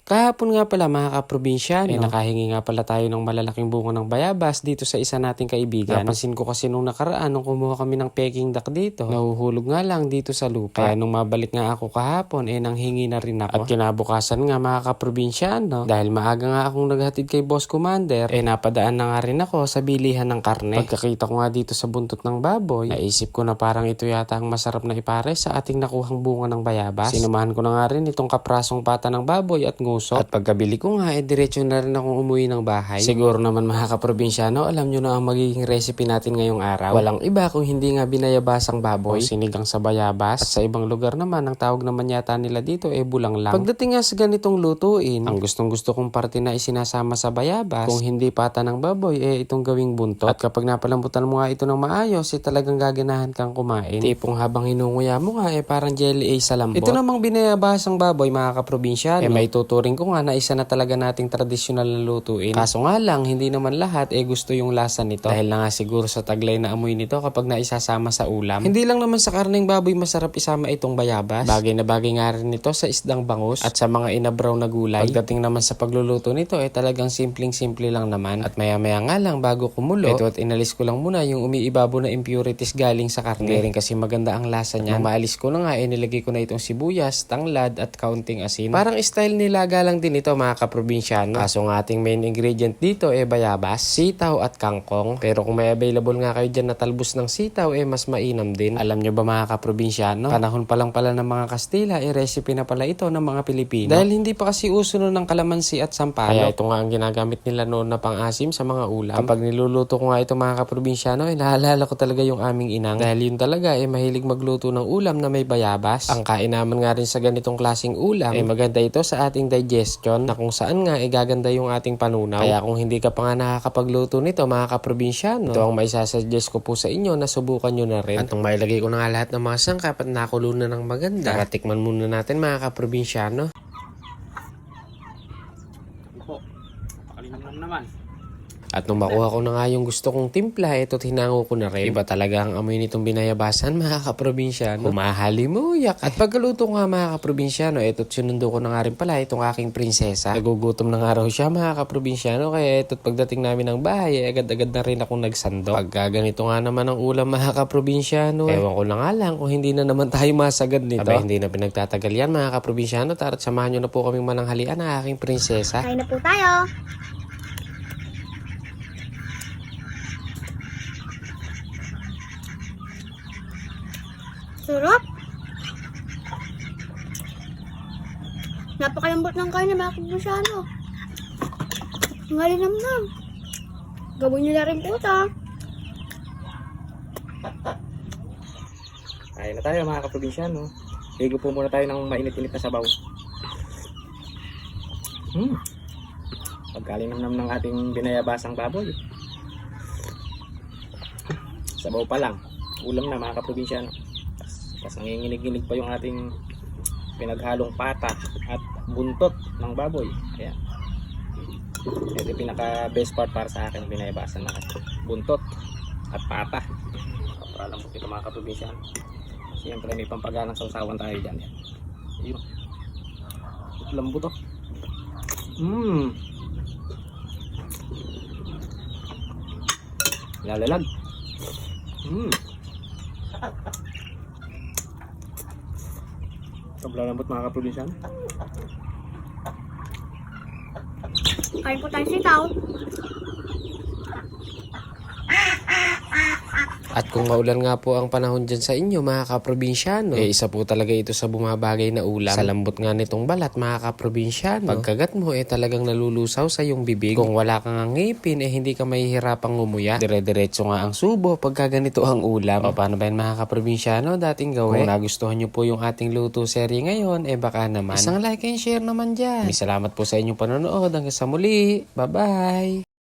Kahapon nga pala mga kaprobinsya, nakahingi nga pala tayo ng malalaking bunga ng bayabas dito sa isa nating kaibigan. Napansin ko kasi nung nakaraan, nung kumuha kami ng peking duck dito, nahuhulog nga lang dito sa lupa. Kaya nung mabalik nga ako kahapon, nanghingi na rin ako. At kinabukasan nga mga kaprobinsya, dahil maaga nga akong naghatid kay Boss Commander, napadaan na nga rin ako sa bilihan ng karne. Pagkakita ko nga dito sa buntot ng baboy, naisip ko na parang ito yata ang masarap na ipare sa ating nakuhang bunga ng bayabas. Sinumahan ko na nga rin itong kaprasong pata ng baboy at at pagkabili ko nga, diretso na rin akong umuwi ng bahay. Siguro naman mga kaprobinsyano, alam nyo na ang magiging recipe natin ngayong araw. Walang iba kung hindi nga binayabasang baboy, sinigang sa bayabas. At sa ibang lugar naman, ang tawag naman yata nila dito bulang lang. Pagdating nga sa ganitong lutuin, ang gustong gusto kong parte na isinasama sa bayabas, kung hindi pata ng baboy, itong gawing buntot. At kapag napalambutan mo nga ito ng maayos, talagang gaganahan kang kumain. Tipong habang hinunguya mo nga, parang jelly sa lambot. Ito namang binayabasang baboy mga kaprobinsyano, may tuturin ko nga na isa na talaga nating tradisyonal na lutuin. Kaso nga lang, hindi naman lahat gusto yung lasa nito. Dahil na nga siguro sa taglay na amoy nito kapag naisasama sa ulam. Hindi lang naman sa karneng baboy masarap isama itong bayabas. Bagay na bagay nga rin ito sa isdang bangus at sa mga inabraw na gulay. Pagdating naman sa pagluluto nito, talagang simpleng-simple lang naman. At maya-maya nga lang bago kumulo, at inalis ko lang muna yung umiibabo na impurities galing sa karne. Hindi rin kasi maganda ang lasa niya. Nung maalis ko na nga, nilagay ko na itong sibuyas, tanglad at kaunting asin. Parang style nila lang din ito mga kaprobinsyano. Kaso ang ating main ingredient dito bayabas, sitaw at kangkong. Pero kung may available nga kayo dyan na talbos ng sitaw mas mainam din. Alam nyo ba mga kaprobinsyano, panahon pa lang pala ng mga Kastila recipe na pala ito ng mga Pilipino. Dahil hindi pa kasi uso nun ng kalamansi at sampalok. Kaya ito nga ang ginagamit nila noon na pang-asim sa mga ulam. Kapag niluluto ko nga ito mga kaprobinsyano, naalala ko talaga yung aming inang. Dahil yun talaga mahilig magluto ng ulam na may bayabas. Ang kain naman nga rin sa ganitong klaseng ulam maganda ito sa ating digestion, na kung saan nga gaganda yung ating panunaw. Kaya kung hindi ka pa nga nakakapagluto nito mga kaprobinsyano, ito ang maisasuggest ko po sa inyo na subukan nyo na rin. At nung mailagay ko na nga lahat ng mga sangkap at nakulo na ng maganda, tikman muna natin mga kaprobinsyano. Po, pakalimutan naman. At nung makuha ko na nga yung gusto kong timpla, hinango ko na rin. Iba talaga ang amoy nitong binayabasan mga kaprobinsyano. Humahalimuyak. At pagkaluto ko nga mga kaprobinsyano, sinundo ko na nga rin pala itong aking prinsesa. Nagugutom na nga raw siya mga kaprobinsyano. Kaya pagdating namin ng bahay, agad-agad na rin akong nagsando. Pagka ganito nga naman ang ulam mga kaprobinsyano, ewan ko na nga lang kung hindi na naman tayo masagad nito. Abay, hindi na pinagtatagal yan mga kaprobinsyano. Tara't samahan nyo na po kaming mananghalian ng aking prinsesa. Kain na po tayo. Sarap. Napakalambot ng kain na mga kaprobinsyano. Ngalinamnam. Gawin nyo na rin po ito. Kain na tayo mga kaprobinsyano. Higo po muna tayo ng mainit-init na sabaw. Pagkalinamnam ng ating binayabasang baboy. Sabaw pa lang. Ulam na mga kaprobinsyano. Tapos nanginginig-ginig pa yung ating pinaghalong pata at buntot ng baboy. Ayan. Ito yung pinaka best part para sa akin, binayabasan na buntot at pata. Para lang po ito mga kaprobinsyano. Siyempre may pampaganang sausawan tayo dyan. Ayun. Lambot to. Lalalag. Sobrang lambot mga kaprobinsyano. Kain po tayo sitaw. At kung maulan nga po ang panahon dyan sa inyo mga kaprobinsyano, isa po talaga ito sa bumabagay na ulam. Sa lambot nga nitong balat mga kaprobinsyano, pagkagat mo talagang nalulusaw sa iyong bibig. Kung wala kang ngipin hindi ka mahihirapang ngumuya. Dire-diretso nga ang subo pagka ganito ang ulam. O paano ba yan mga kaprobinsyano dating gawin? Kung nagustuhan nyo po yung ating luto serye ngayon, baka naman isang like and share naman dyan. May salamat po sa inyong panonood. Hanggang sa muli. Bye-bye!